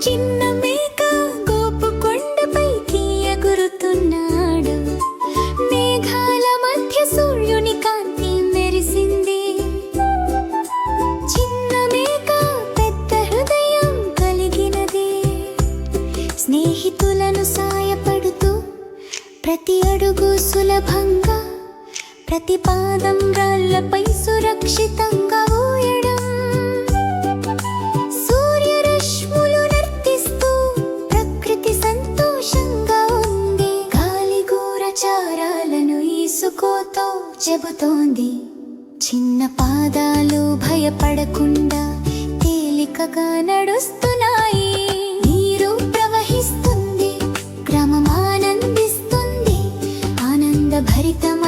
చిన్న మేక గోపు కొండపైకి ఎగురుతున్నాడు. మేఘాల మధ్య సూర్యుని కాంతి మెరిసింది. చిన్న మేక పెద్ద హృదయం కలిగినది. స్నేహితులను సాయపడుతూ ప్రతి అడుగు సులభంగా, ప్రతి పాదం రాళ్లపై సురక్షితంగా ఊయడం. సూర్యరశ్ములు నర్తిస్తూ ప్రకృతి సంతోషంగా ఉంది. గాలి గూఢచారాలను ఈసుకోతో చెబుతోంది. చిన్న పాదాలు భయపడకుండా తేలికగా నడుస్తున్నాయి. నీరు ప్రవహిస్తుంది, గ్రామం ఆనందిస్తుంది. ఆనందభరితం